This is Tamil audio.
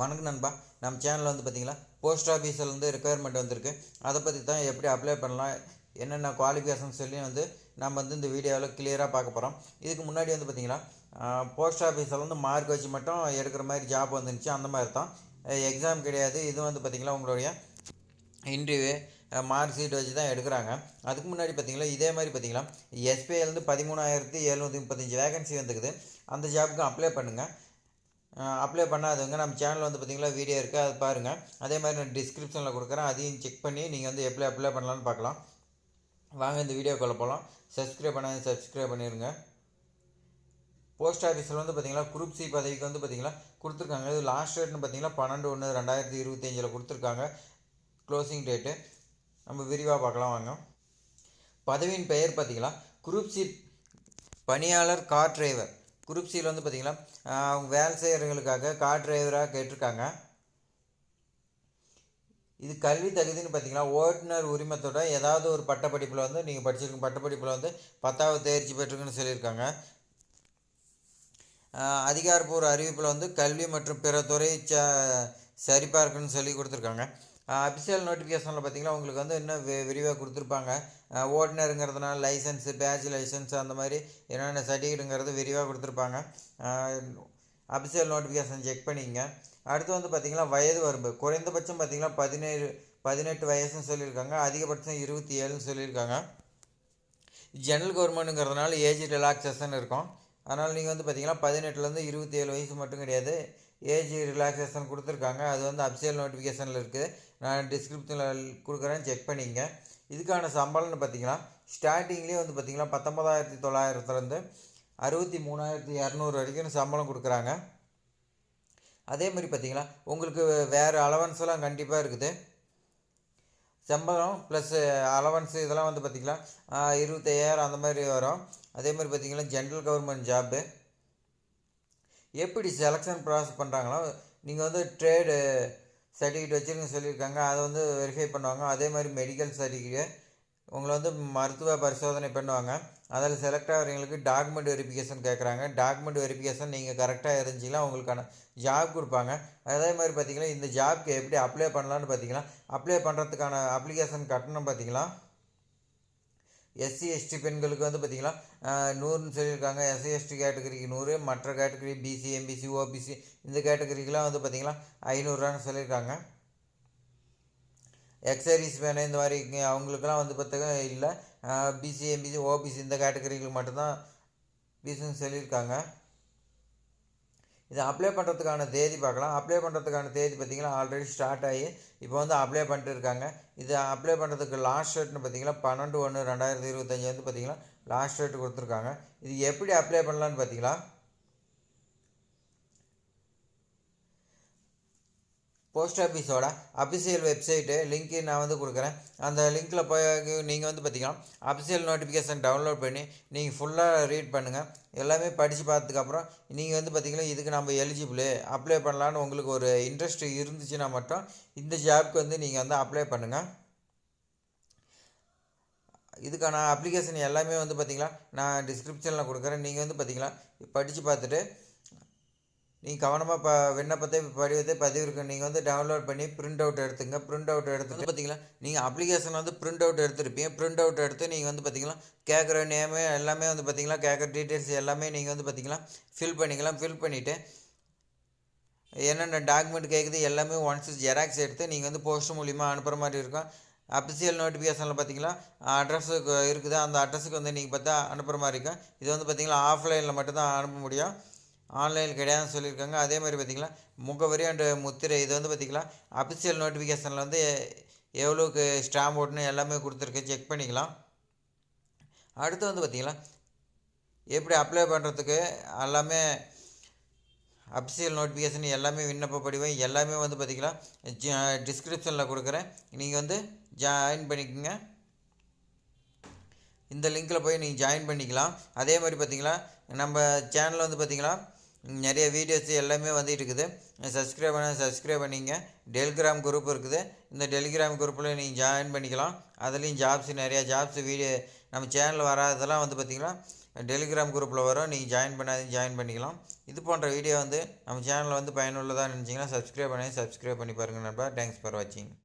வணக்கம் நண்பா. நம்ம சேனலில் வந்து பார்த்திங்களா போஸ்ட் ஆஃபீஸில் வந்து ரெக்குயர்மெண்ட் வந்திருக்கு. அதை பற்றி தான் எப்படி அப்ளை பண்ணலாம், என்னென்ன குவாலிஃபிகேஷன் சொல்லி வந்து நம்ம வந்து இந்த வீடியோவில் கிளியராக பார்க்க போகிறோம். இதுக்கு முன்னாடி வந்து பார்த்திங்கன்னா போஸ்ட் ஆஃபீஸில் வந்து மார்க் வச்சு மட்டும் எடுக்கிற மாதிரி ஜாப் வந்துருந்துச்சு. அந்த மாதிரி தான், எக்ஸாம் கிடையாது. இது வந்து பார்த்திங்களா உங்களுடைய இன்டர்வியூ மார்க் ஷீட் வச்சு தான் எடுக்கிறாங்க. அதுக்கு முன்னாடி பார்த்திங்களா இதே மாதிரி பார்த்திங்களா எஸ்பிஐலேருந்து 13,735 வேகன்சி வந்துக்குது. அந்த ஜாப்புக்கு அப்ளை பண்ணுங்கள். அப்ளை பண்ணாதவங்க நம்ம சேனலில் வந்து பார்த்திங்களா வீடியோ இருக்குது, அது பாருங்கள். அதே மாதிரி நான் டிஸ்கிரிப்ஷனில் கொடுக்குறேன், அதையும் செக் பண்ணி நீங்கள் வந்து எப்படி அப்ளை பண்ணலான்னு பார்க்கலாம். வாங்க இந்த வீடியோக்குள்ளே போகலாம். சப்ஸ்கிரைப் பண்ணிடுங்க. போஸ்ட் ஆஃபீஸில் வந்து பார்த்திங்களா குரூப் சி பதவிக்கு வந்து பார்த்திங்களா கொடுத்துருக்காங்க. இது லாஸ்ட் டேட்னு பார்த்திங்கன்னா 12/1/2025 கொடுத்துருக்காங்க. க்ளோசிங் டேட்டு நம்ம விரிவாக பார்க்கலாம் வாங்க. பதவியின் பெயர் பார்த்திங்களா குரூப் சி பணியாளர் கார் டிரைவர். குரூப் சியில் வந்து பார்த்திங்கன்னா அவங்க வேலை செய்கிறவங்களுக்காக கார் டிரைவராக கேட்டிருக்காங்க. இது கல்வி தகுதின்னு பார்த்திங்கன்னா ஓட்டுநர் உரிமத்தோட ஏதாவது ஒரு பட்டப்படிப்பில் வந்து நீங்கள் படிச்சிருக்க பட்டப்படிப்பில் வந்து 10வது தேர்ச்சி பெற்றுக்குன்னு சொல்லியிருக்காங்க. அதிகாரப்பூர்வ அறிவிப்பில் வந்து கல்வி மற்றும் பிற துறை சரிபார்க்குன்னு சொல்லி கொடுத்துருக்காங்க. அஃபிஷியல் நோட்டிஃபிகேஷனில் பார்த்திங்கன்னா உங்களுக்கு வந்து இன்னும் விரிவாக கொடுத்துருப்பாங்க. ஓட்டுநருங்கிறதுனால லைசன்ஸு, பேட்ச் லைசன்ஸ், அந்த மாதிரி என்னென்ன சர்டிஃபிகேட்டுங்கிறது விரிவாக கொடுத்துருப்பாங்க. அஃபிஷியல் நோட்டிஃபிகேஷன் செக் பண்ணிங்க. அடுத்து வந்து பார்த்திங்கன்னா வயது வரம்பு குறைந்தபட்சம் பார்த்திங்கன்னா 18 வயசுன்னு சொல்லியிருக்காங்க. அதிகபட்சம் 27ன்னு சொல்லியிருக்காங்க. ஜென்ரல் கவர்மெண்ட்டுங்கிறதுனால ஏஜ் ரிலாக்ஸேஷன் இருக்கும். அதனால் நீங்கள் வந்து பார்த்திங்கன்னா 18லேருந்து 27 வயசு மட்டும் கிடையாது, ஏஜ் ரிலாக்ஸேஷன் கொடுத்துருக்காங்க. அது வந்து அஃபிஷியல் நோட்டிஃபிகேஷனில் இருக்குது. நான் டிஸ்கிரிப்ஷனில் கொடுக்குறேன், செக் பண்ணிங்க. இதுக்கான சம்பளம்னு பார்த்திங்கன்னா ஸ்டார்டிங்லேயே வந்து பார்த்திங்கன்னா 19,900லேருந்து 63,200 வரைக்கும் சம்பளம் கொடுக்குறாங்க. அதே மாதிரி பார்த்திங்கன்னா உங்களுக்கு வேறு அலவன்ஸ்லாம் கண்டிப்பாக இருக்குது. சம்பளம் ப்ளஸ் அலவன்ஸு இதெல்லாம் வந்து பார்த்திங்கன்னா 25,000 அந்த மாதிரி வரும். அதே மாதிரி பார்த்திங்கன்னா ஜென்ரல் கவர்மெண்ட் ஜாப்பு. எப்படி செலெக்ஷன் ப்ராசஸ் பண்ணுறாங்களோ, நீங்கள் வந்து ட்ரேடு சர்டிஃபிகேட் வச்சுருங்க சொல்லியிருக்காங்க, அதை வந்து வெரிஃபை பண்ணுவாங்க. அதே மாதிரி மெடிக்கல் சர்டிஃபிகேட், உங்களை வந்து மருத்துவ பரிசோதனை பண்ணுவாங்க. அதில் செலக்ட் ஆகிறவங்களுக்கு டாக்குமெண்ட் வெரிஃபிகேஷன் கேட்குறாங்க. டாக்குமெண்ட் வெரிஃபிகேஷன் நீங்கள் கரெக்டாக இருந்துச்சிங்கன்னா உங்களுக்கான ஜாப் கொடுப்பாங்க. அதே மாதிரி பார்த்திங்கன்னா இந்த ஜாப்க்கு எப்படி அப்ளை பண்ணலான்னு பார்த்திங்கன்னா அப்ளை பண்ணுறதுக்கான அப்ளிகேஷன் கட்டணம் பார்த்திங்கன்னா SC/ST பெண்களுக்கு வந்து பார்த்திங்கன்னா 100ன்னு சொல்லியிருக்காங்க. SC/ST கேட்டகரிக்கு 100, மற்ற கேட்டகரி BC, MBC, OBC இந்த கேட்டகரிக்கெலாம் வந்து பார்த்திங்கன்னா 500 சொல்லியிருக்காங்க. எக்ஸைஸ் வேணும் இந்த மாதிரி அவங்களுக்கெல்லாம் வந்து பார்த்திங்கன்னா இல்லை. BC, MBC, OBC இந்த கேட்டகரிகளுக்கு மட்டும்தான் ஃபீஸுன்னு சொல்லியிருக்காங்க. இதை அப்ளை பண்ணுறதுக்கான தேதி பார்க்கலாம். அப்ளை பண்ணுறதுக்கான தேதி பார்த்திங்கன்னா ஆல்ரெடி ஸ்டார்ட் ஆகி இப்போ வந்து அப்ளை பண்ணிட்டு இருக்காங்க. இது அப்ளை பண்ணுறதுக்கு லாஸ்ட் டேட்னு பார்த்திங்கன்னா 12/1/2025 வந்து பார்த்திங்கன்னா லாஸ்ட் டேட் கொடுத்துருக்காங்க. இது எப்படி அப்ளை பண்ணலான்னு பார்த்திங்கன்னா போஸ்ட் ஆஃபீஸோட அஃபிஷியல் வெப்சைட்டு லிங்க்கு நான் வந்து கொடுக்குறேன். அந்த லிங்க்கில் போய் நீங்கள் வந்து பார்த்திங்கன்னா அஃபிஷியல் நோட்டிஃபிகேஷன் டவுன்லோட் பண்ணி நீங்கள் ஃபுல்லாக ரீட் பண்ணுங்கள். எல்லாமே படித்து பார்த்ததுக்கப்புறம் நீங்கள் வந்து பார்த்திங்கன்னா இதுக்கு நம்ம எலிஜிபிள் அப்ளை பண்ணலான்னு உங்களுக்கு ஒரு இன்ட்ரெஸ்ட் இருந்துச்சுன்னா மட்டும் இந்த ஜாப்க்கு வந்து நீங்கள் வந்து அப்ளை பண்ணுங்கள். இதுக்கான அப்ளிகேஷன் எல்லாமே வந்து பார்த்திங்கன்னா நான் டிஸ்கிரிப்ஷனில் கொடுக்குறேன். நீங்கள் வந்து பார்த்திங்கன்னா படித்து பார்த்துட்டு நீங்கள் கவனமாக விண்ணப்பத்தை படிவத்தை பதிவிருக்க நீங்கள் வந்து டவுன்லோட் பண்ணி பிரிண்ட் அவுட் எடுத்துங்க. பிரிண்ட் அவுட் எடுத்துகிட்டு பார்த்திங்கன்னா நீங்கள் அப்ளிகேஷன் வந்து பிரிண்ட் அவுட் எடுத்துருப்பீங்க. பிரிண்ட் அவுட் எடுத்து நீங்கள் வந்து பார்த்திங்கன்னா கேட்குற நேமு எல்லாமே வந்து பார்த்திங்கன்னா கேட்குற டீட்டெயில்ஸ் எல்லாமே நீங்கள் வந்து பார்த்திங்கன்னா ஃபில் பண்ணிக்கலாம். ஃபில் பண்ணிவிட்டு என்னென்ன டாக்குமெண்ட் கேட்குது எல்லாமே ஒன்ஸ் ஜெராக்ஸ் எடுத்து நீங்கள் வந்து போஸ்ட் மூலிமா அனுப்புகிற மாதிரி இருக்கும். அஃபிஷியல் நோட்டிஃபிகேஷனில் பார்த்திங்கன்னா அட்ரஸுக்கு இருக்குது, அந்த அட்ரஸுக்கு வந்து நீங்கள் பார்த்தா அனுப்புகிற மாதிரி இருக்கும். இது வந்து பார்த்திங்கன்னா ஆஃப்லைனில் மட்டும்தான் அனுப்ப முடியும், ஆன்லைன் கிடையாதுன்னு சொல்லியிருக்காங்க. அதே மாதிரி பார்த்திங்கன்னா முகவரி அண்டு முத்திரை இது வந்து பார்த்திங்கன்னா அஃபிஷியல் நோட்டிஃபிகேஷனில் வந்து எவ்வளோக்கு ஸ்டாம்ப் ஓட்டுன்னு எல்லாமே கொடுத்துருக்கு, செக் பண்ணிக்கலாம். அடுத்து வந்து பார்த்திங்கன்னா எப்படி அப்ளை பண்ணுறதுக்கு எல்லாமே அஃபிஷியல் நோட்டிஃபிகேஷன் எல்லாமே விண்ணப்ப படிவம் எல்லாமே வந்து பார்த்திங்கன்னா டிஸ்கிரிப்ஷனில் கொடுக்குறேன். நீங்கள் வந்து ஜாயின் பண்ணிக்கோங்க. இந்த லிங்க்கில் போய் நீங்கள் ஜாயின் பண்ணிக்கலாம். அதே மாதிரி பார்த்திங்கன்னா நம்ம சேனலில் வந்து பார்த்திங்கன்னா நிறைய வீடியோஸ் எல்லாமே வந்துட்டு இருக்குது. சப்ஸ்கிரைப் பண்ணிங்க. டெலிகிராம் குரூப் இருக்குது. இந்த டெலிகிராம் குரூப்பில் நீங்கள் ஜாயின் பண்ணிக்கலாம். அதுலேயும் நிறையா ஜாப்ஸ் வீடியோ நம்ம சேனலில் வராததெல்லாம் வந்து பார்த்திங்கன்னா டெலிகிராம் குரூப்பில் வரும். நீங்கள் ஜாயின் பண்ணாதீங்க, ஜாயின் பண்ணிக்கலாம். இது போன்ற வீடியோ வந்து நம்ம சேனலில் வந்து பயனுள்ளதாக நினச்சிங்கன்னா சப்ஸ்கிரைப் பண்ணி பாருங்கள் நண்பா. தேங்க்ஸ் ஃபார் வாட்சிங்.